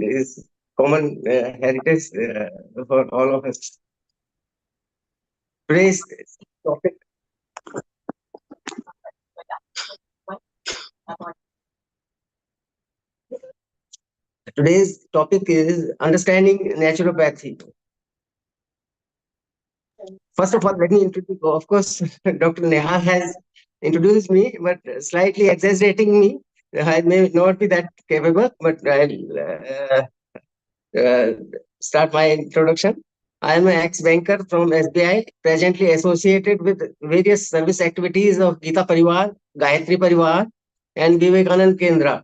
is common heritage for all of us. Today's topic. Today's topic is understanding naturopathy. First of all, let me introduce. Of course, Dr. Neha has introduced me, but slightly exaggerating me. I may not be that capable, but I'll start my introduction. I am an ex-banker from SBI, presently associated with various service activities of Gita Parivar, Gayatri Parivar, and Vivekanand Kendra,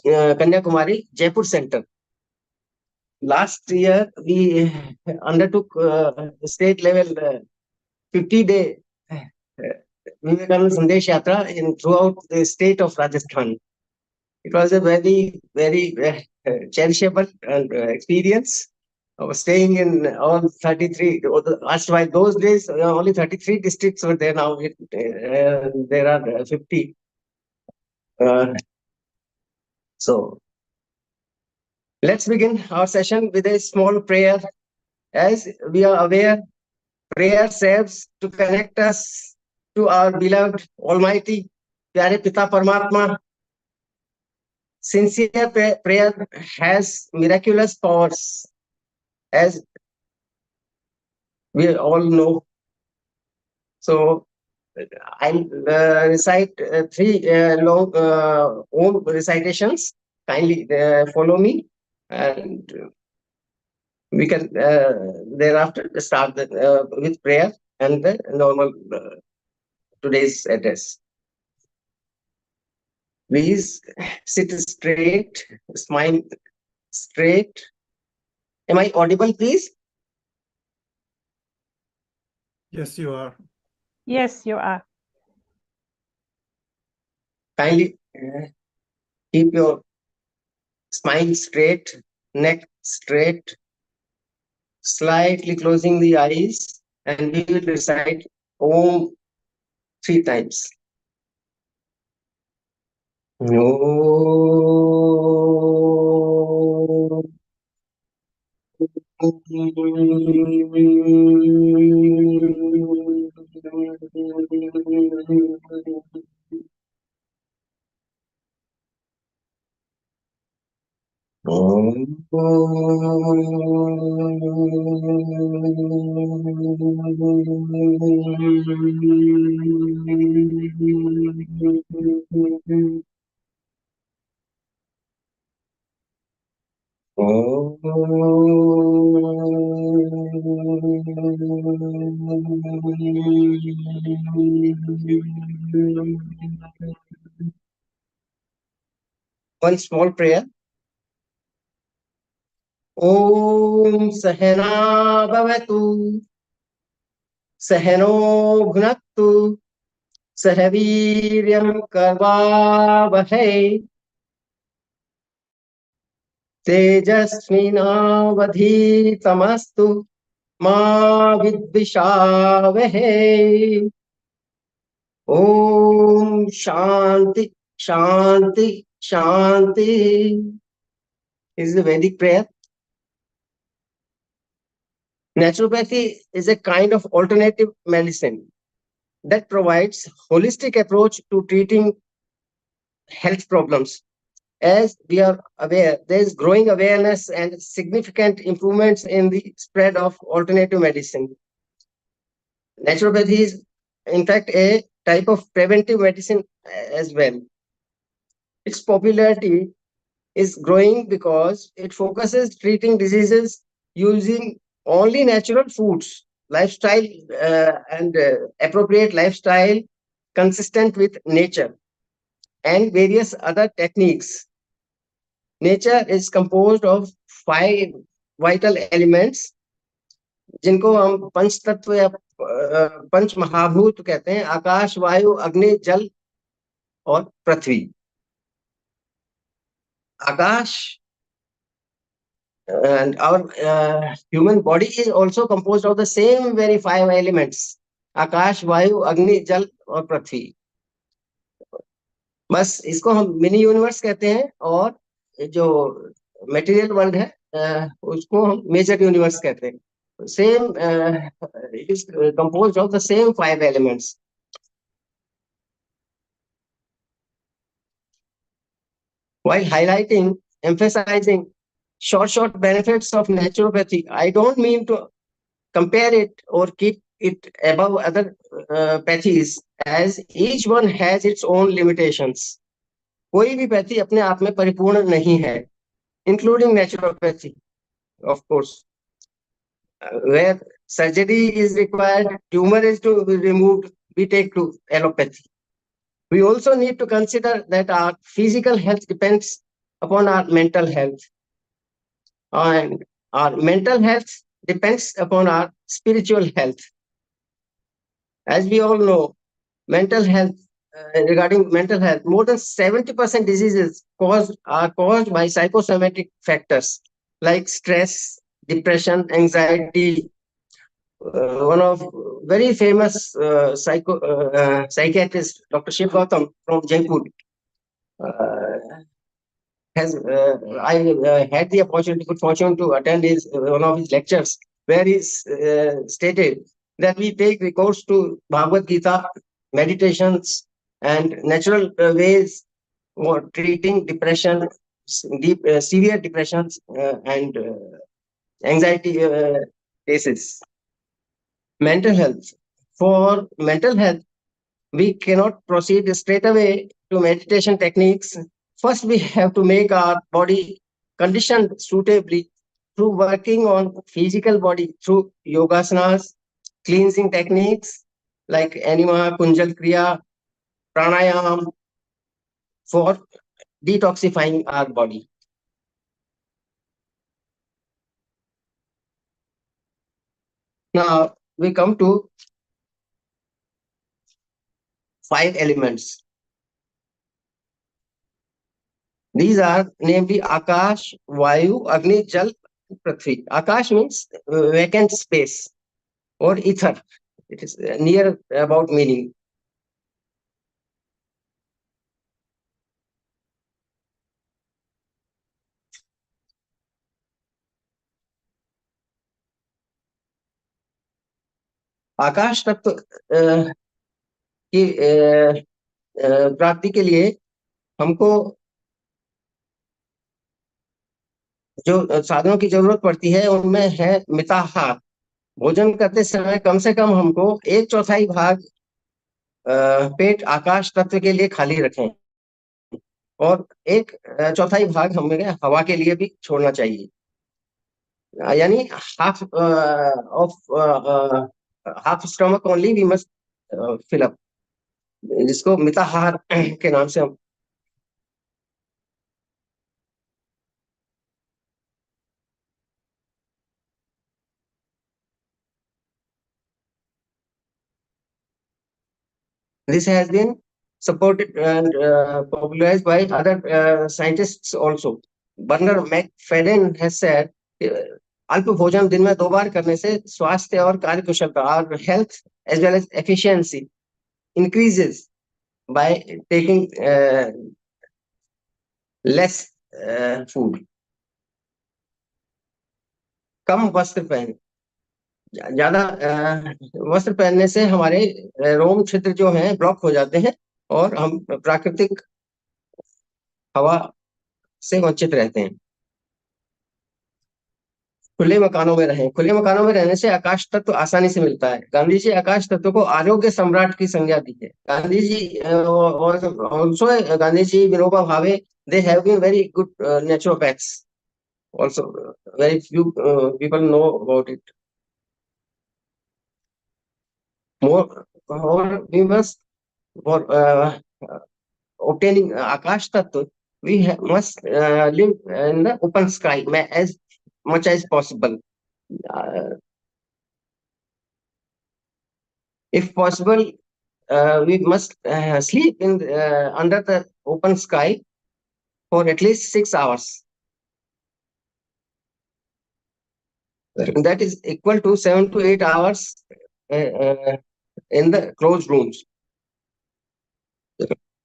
Kanyakumari, Jaipur Center. Last year, we undertook state level 50-day Vivekanand Sandesh Yatra throughout the state of Rajasthan. It was a very, very cherishable experience of staying in all 33. While those days, only 33 districts were there. Now there are 50. So let's begin our session with a small prayer. As we are aware, prayer serves to connect us to our beloved Almighty, Pyare Pita Paramatma. Sincere prayer has miraculous powers, as we all know. So I'll recite three long Om recitations. Kindly follow me, and we can thereafter start with prayer and the normal today's address. Please sit straight, smile straight. Am I audible, please? Yes, you are. Yes, you are. Kindly keep your spine straight, neck straight, slightly closing the eyes, and we will recite Om 3 times. Om. One small prayer. Om Sahana Bhavatu Sahano Bhunaktu Sahaviryam Karvavahai Tejasvinavadhitamastu Ma Vidvishavahai. Om Shanti Shanti Shanti. This is a Vedic prayer. Naturopathy is a kind of alternative medicine that provides holistic approach to treating health problems. As we are aware, there is growing awareness and significant improvements in the spread of alternative medicine. Naturopathy is, in fact, a type of preventive medicine as well. Its popularity is growing because it focuses treating diseases using only natural foods, lifestyle and appropriate lifestyle consistent with nature, and various other techniques. Nature is composed of 5 vital elements, जिनको हम पंच तत्व या पंच महाभूत कहते हैं: आकाश, वायु, अग्नि, जल और पृथ्वी. Akash, and our human body is also composed of the same very 5 elements: Akash, Vayu, Agni, Jal और पृथ्वी. बस इसको हम मिनी यूनिवर्स कहते हैं, और जो मटेरियल वर्ल्ड है उसको हम मेजर यूनिवर्स कहते हैं. Same it is composed of the same 5 elements. While highlighting, emphasizing short benefits of naturopathy, I don't mean to compare it or keep it above other pathies, as each one has its own limitations. कोई भी pathy अपने आप में परिपूर्ण नहीं है, including naturopathy, of course. Where surgery is required, tumor is to be removed, we take to allopathy. We also need to consider that our physical health depends upon our mental health, and our mental health depends upon our spiritual health. As we all know, mental health, regarding mental health, more than 70% diseases are caused by psychosomatic factors like stress, depression, anxiety. One of very famous psychiatrist, Dr. Shiv Gautam from Jaipur, has I had the good fortune to attend his one of his lectures, where he stated that we take recourse to Bhagavad Gita, meditations, and natural ways for treating depression, severe depressions, and anxiety cases. Mental health. For mental health, we cannot proceed straight away to meditation techniques. First, we have to make our body conditioned suitably through working on physical body through yogasanas, cleansing techniques like anima, kunjal kriya, pranayam, for detoxifying our body. Now we come to 5 elements. These are namely Akash, Vayu, Agni, Jal, Prithvi. Akash means vacant space or ether. It is near about meaning. आकाश तत्व की प्राप्ति के लिए हमको जो साधनों की जरूरत पड़ती है उनमें है मिताहार. भोजन करते समय कम से कम हमको 1/4 भाग पेट आकाश तत्व के लिए खाली रखें और 1/4 भाग हमें हवा के लिए भी छोड़ना चाहिए. यानी half stomach only we must fill up, जिसको मिताहार के नाम से हम. This has been supported and popularized by other scientists also. Bernard McFadden has said, अल्प भोजन दिन में 2 बार करने से स्वास्थ्य और कार्यकुशलता और health as well as efficiency increases by taking less food. कम वस्त्र पहने. ज्यादा वस्त्र पहनने से हमारे रोम क्षेत्र जो हैं ब्लॉक हो जाते हैं और हम प्राकृतिक हवा से वंचित रहते हैं. खुले मकानों में रहें. खुले मकानों में रहने से आकाश तत्व आसानी से मिलता है. गांधी जी आकाश तत्व को आरोग्य सम्राट की संज्ञा दी है. Gandhi ji also Gandhi ji, Vinoba Bhave, they have been very good naturopaths. Also, very few people know about it. More, we must, for obtaining Akash Tattva, we must live in the open sky as much as possible. If possible, we must sleep in under the open sky for at least 6 hours. That is equal to 7 to 8 hours in the closed rooms.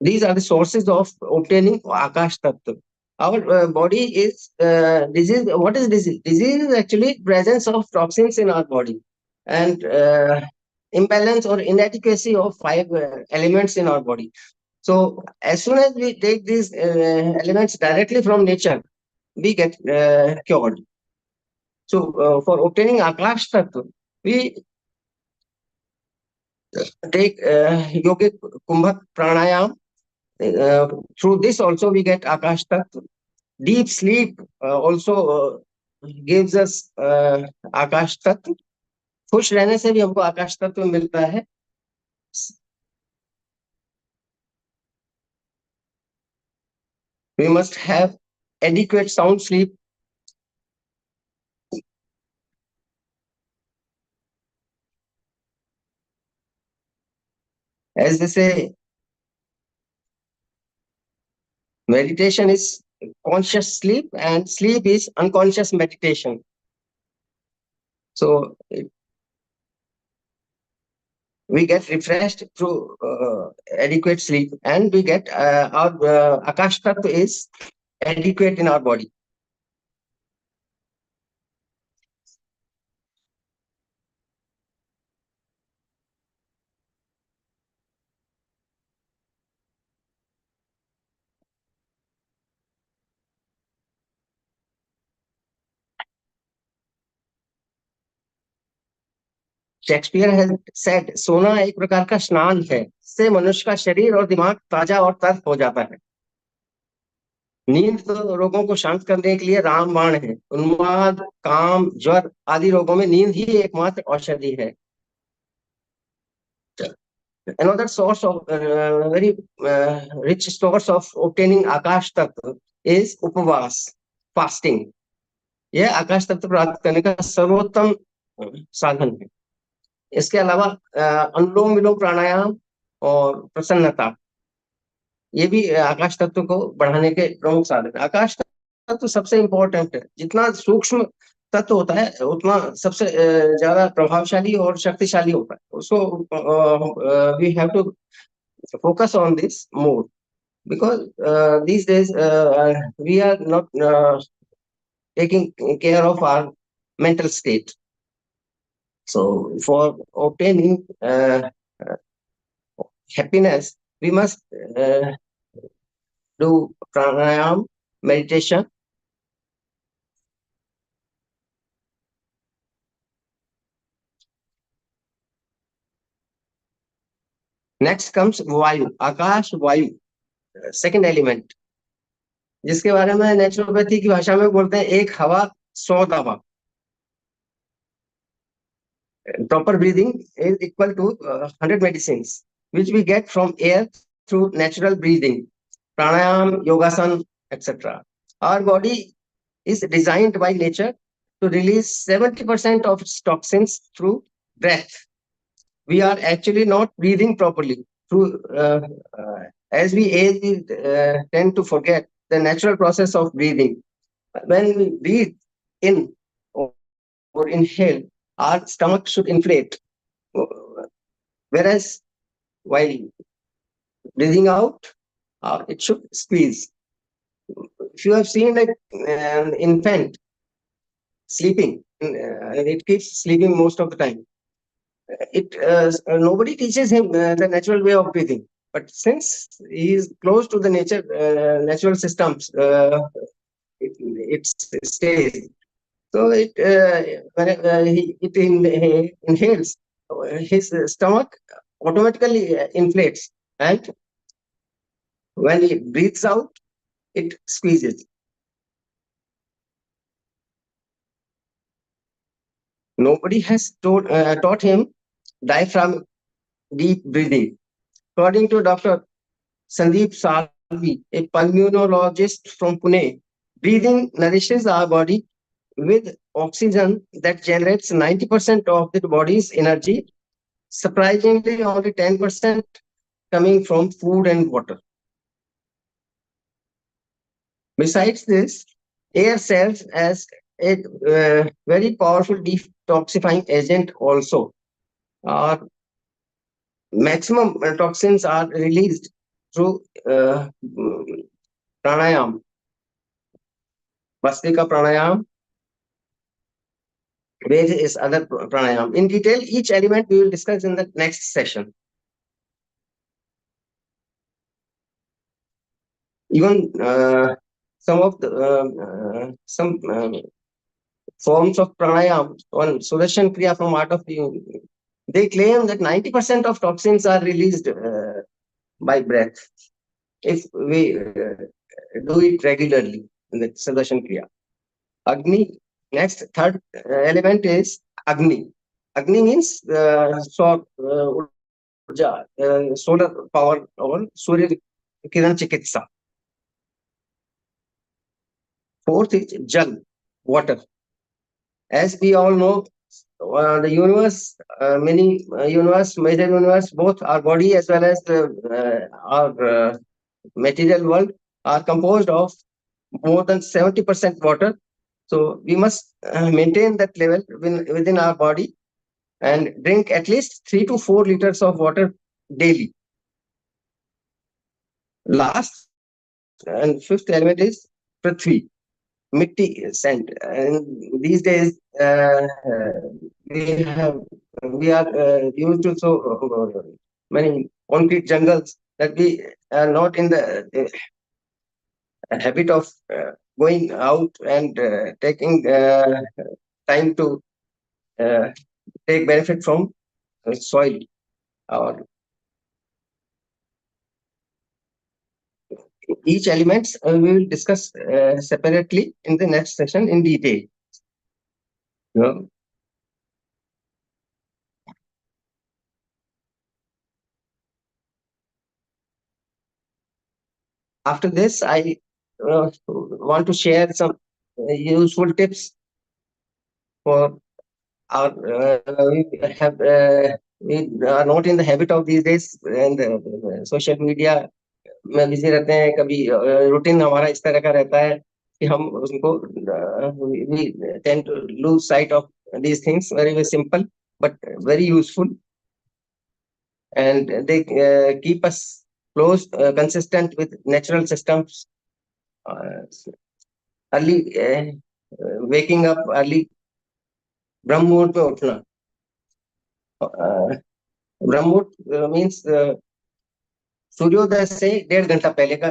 These are the sources of obtaining Akash Tattva. our body is disease. What is disease? Disease is actually presence of toxins in our body and imbalance or inadequacy of five elements in our body. So as soon as we take these elements directly from nature, we get cured. So for obtaining Akash Tattva, we take yogic kumbhak pranayam. Through this also we get Akash Tattva. Deep sleep also gives us आकाश तत्व. खुश रहने से भी हमको आकाश तत्व मिलता है. We must have adequate sound sleep. As they say, meditation is conscious sleep and sleep is unconscious meditation. So we get refreshed through adequate sleep and we get our Akash Tattva is adequate in our body. Shakespeare has said, सोना एक प्रकार का स्नान है, इससे मनुष्य का शरीर और दिमाग ताजा और तर्क हो जाता है. नींद तो रोगों को शांत करने के लिए रामबाण है. उन्माद, काम, ज्वर आदि रोगों में नींद ही एकमात्र औषधि है. Another source of very rich source of obtaining आकाश तत्व is उपवास, fasting. यह आकाश तत्व प्राप्त करने का सर्वोत्तम साधन है. इसके अलावा अनुलोम विलोम प्राणायाम और प्रसन्नता ये भी आकाश तत्व को बढ़ाने के प्रमुख साधन. आकाश तत्व सबसे इंपॉर्टेंट है. जितना सूक्ष्म तत्व होता है उतना सबसे ज्यादा प्रभावशाली और शक्तिशाली होता है. So we have to focus on this more because these days we are not taking care of our mental state. So for obtaining happiness, we must do pranayam, meditation. Next comes वायु, आकाश वायु, second element, जिसके बारे में naturopathy की भाषा में बोलते हैं एक हवा 100 दवा. Proper breathing is equal to 100 medicines, which we get from air through natural breathing, pranayam, yogasan, etc. Our body is designed by nature to release 70% of its toxins through breath. We are actually not breathing properly. Through as we age, we tend to forget the natural process of breathing. When we breathe in or inhale, our stomach should inflate, whereas while breathing out, it should squeeze. If you have seen like an infant sleeping, it keeps sleeping most of the time. Nobody teaches him the natural way of breathing, but since he is close to the natural systems, it stays. So when it inhales, his stomach automatically inflates, and when he breathes out, it squeezes. Nobody has taught him diaphragm deep breathing. According to Dr. Sandeep Salvi, a pulmonologist from Pune, breathing nourishes our body with oxygen that generates 90% of the body's energy. Surprisingly, only 10% coming from food and water. Besides this, air serves as a very powerful detoxifying agent also. Maximum toxins are released through pranayam. Vastrika pranayam, various other pranayam. In detail, each element we will discuss in the next session. Even some of the some forms of pranayam on Sudarshan Kriya from Art of Living, they claim that 90% of toxins are released by breath if we do it regularly in the Sudarshan Kriya. Agni, next, third element is Agni. Agni means solar power or Surya Kiran Chikitsa. Fourth is Jal, water. As we all know, the universe, major universe, both our body as well as our material world are composed of more than 70% water. So we must maintain that level within our body and drink at least 3 to 4 liters of water daily. Last and fifth element is Prithvi, mitti, sand. And these days we are used to so many concrete jungles that we are not in the habit of going out and taking time to uh, take benefit from soil. Or each elements we will discuss separately in the next session in detail. You know, after this, I want to share some useful tips for our we are not in the habit of these days and social media में busy रहते हैं. कभी routine हमारा इस तरह का रहता है कि हम उसको we tend to lose sight of these things. Very, very simple but very useful, and they keep us close, consistent with natural systems. Early waking up early, ब्रह्म मुहूर्त में उठना. ब्रह्म मुहूर्त मीन्स सूर्योदय से 1.5 घंटा पहले का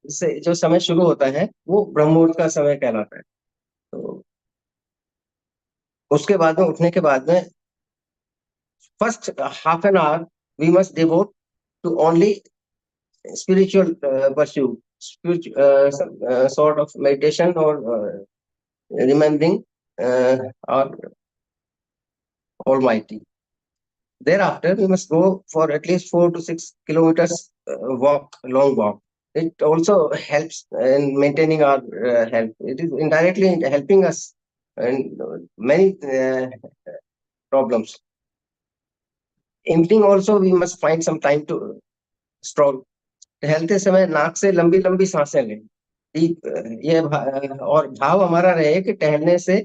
से जो समय शुरू होता है वो ब्रह्म मुहूर्त का समय कहलाता है. तो उसके बाद में उठने के बाद में first half an hour we must devote to only spiritual pursuit, some sort of meditation or remembering our Almighty. Thereafter, we must go for at least 4 to 6 kilometers long walk. It also helps in maintaining our health. It is indirectly helping us in many problems. Evening also, we must find some time to stroll. टहलते समय नाक से लंबी लंबी सांसें लें. ये और भाव हमारा रहे कि टहलने से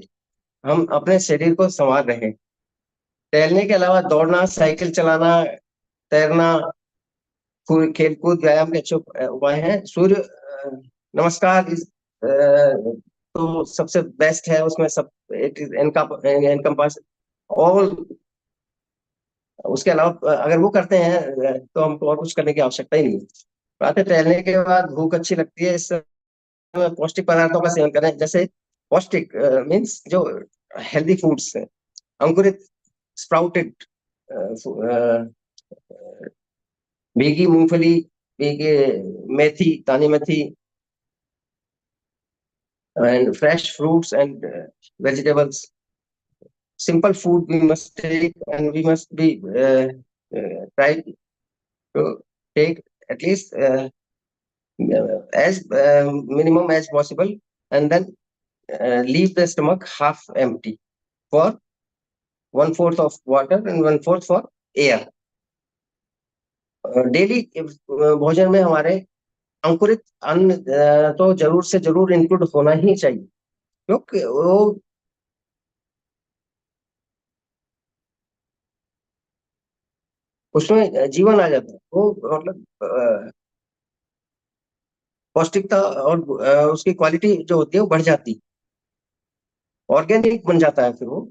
हम अपने शरीर को संवार रहे. टहलने के अलावा दौड़ना, साइकिल चलाना, तैरना, खेलकूद, व्यायाम के अच्छे उपाय हैं. सूर्य नमस्कार तो सबसे बेस्ट है. उसमें सब इट इज एनकम्पास ऑल. उसके अलावा अगर वो करते हैं तो हमको और कुछ करने की आवश्यकता ही नहीं. प्रातः टहलने के बाद भूख अच्छी लगती है. इस समय पौष्टिक पदार्थों का सेवन करें. जैसे पौष्टिक मीन्स जो हेल्दी फूड्स हैं, अंकुरित, स्प्राउटेड, भीगी मूंगफली, भीगे मेथी, दानी मेथी, and fresh fruits and vegetables. Simple food we must take, and we must be try to take at least as minimum as possible, and then leave the stomach half empty for 1/4 of water and 1/4 for air. Daily भोजन में हमारे अंकुरित अन्न तो जरूर से जरूर include होना ही चाहिए, क्योंकि वो उसमें जीवन आ जाता है. वो मतलब पौष्टिकता और उसकी क्वालिटी जो होती है वो बढ़ जाती है. ऑर्गेनिक बन जाता है। फिर वो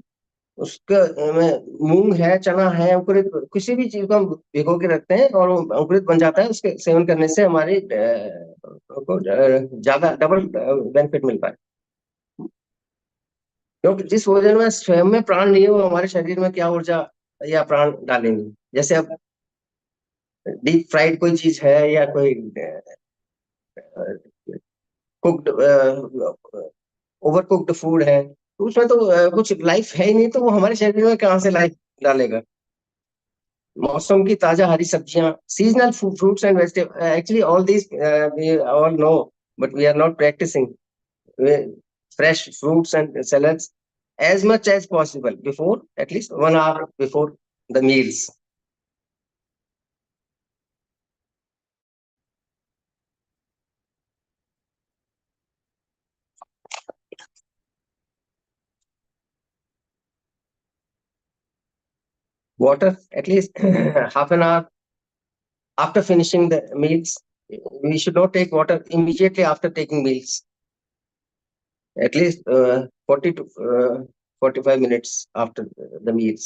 उसका में मूंग है, चना है, अंकुरित किसी भी चीज को हम भिगो के रखते हैं और वो अंकुरित बन जाता है। उसके सेवन करने से हमारी को ज्यादा डबल बेनिफिट मिलता है। क्योंकि जिस भोजन में स्वयं में प्राण नहीं है वो हमारे शरीर में क्या ऊर्जा या प्राण डालेंगे। जैसे अब डीप फ्राइड कोई चीज है या कोई कुक्ड ओवर कुक्ड फूड है, तो उसमें तो कुछ लाइफ है ही नहीं, तो वो हमारे शरीर में कहाँ से लाइफ डालेगा। मौसम की ताजा हरी सब्जियां, seasonal fruits and vegetable, actually all these we all know, but we are not practising fresh fruits and salads as much as possible before, at least 1 hour before the meals. Water at least half an hour after finishing the meals. We should not take water immediately after taking meals. At least 40 to 45 minutes after the meals.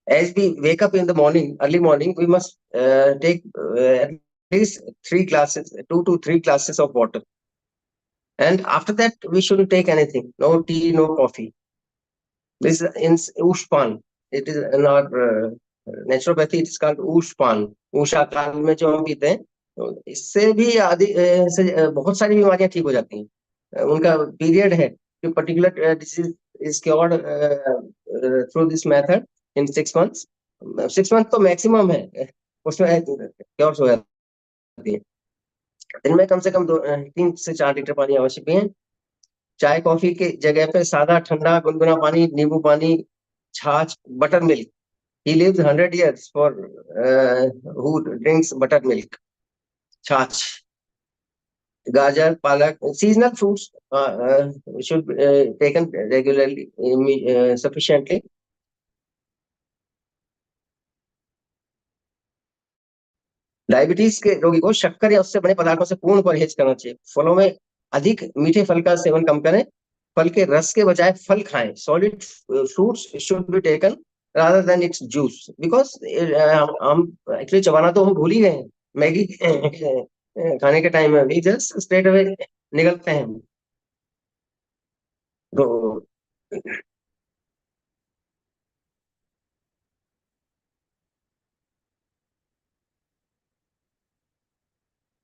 As we wake up in the morning, early morning, we must take at least 3 glasses, 2 to 3 glasses of water. And after that, we shouldn't take anything, no tea, no coffee. This is in Ushpan. It is in our naturopathy, it is called Ushpan. Usha काल में जो हम पीते हैं, तो इससे भी आदि से बहुत सारी बीमारियां ठीक हो जाती हैं। उनका पीरियड है कि particular disease is cured through this method in 6 months। 6 month तो मैक्सिमम है, उसमें क्योर हो जाती है। दिन में कम से कम 3 से 4 लीटर पानी अवश्य पिएं। चाय कॉफी के जगह पे सादा ठंडा गुनगुना पानी, नींबू पानी, छाछ, butter milk. He lives 100 years for who drinks buttermilk, छाछ, गाजर, पालक, seasonal fruits should be taken regularly, sufficiently. Diabetes के रोगी को शक्कर या उससे बने पदार्थों से पूर्ण परहेज करना चाहिए। फलों में अधिक मीठे फल का सेवन कम करें। फल के रस के बजाय फल खाएं। Solid fruits should be taken rather than its juice, because हम एक्चुअली चबाना तो हम भूल ही गए हैं। मैगी खाने के टाइम में भी जस्ट स्ट्रेट अवे निगलते हैं हम। तो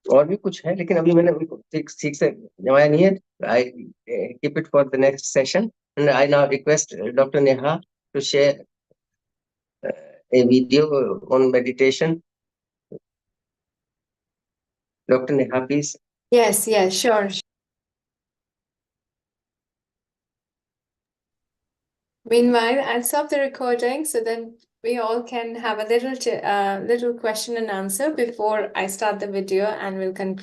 और भी कुछ है, लेकिन अभी मैंने उनको ठीक ठीक से जमाया नहीं है। I keep it for the next session and I now request doctor Neha to share a video on meditation. Dr. Neha, please. Yes, sure. Meanwhile, I'll stop the recording so then we all can have a little question and answer before I start the video, and we'll conclude.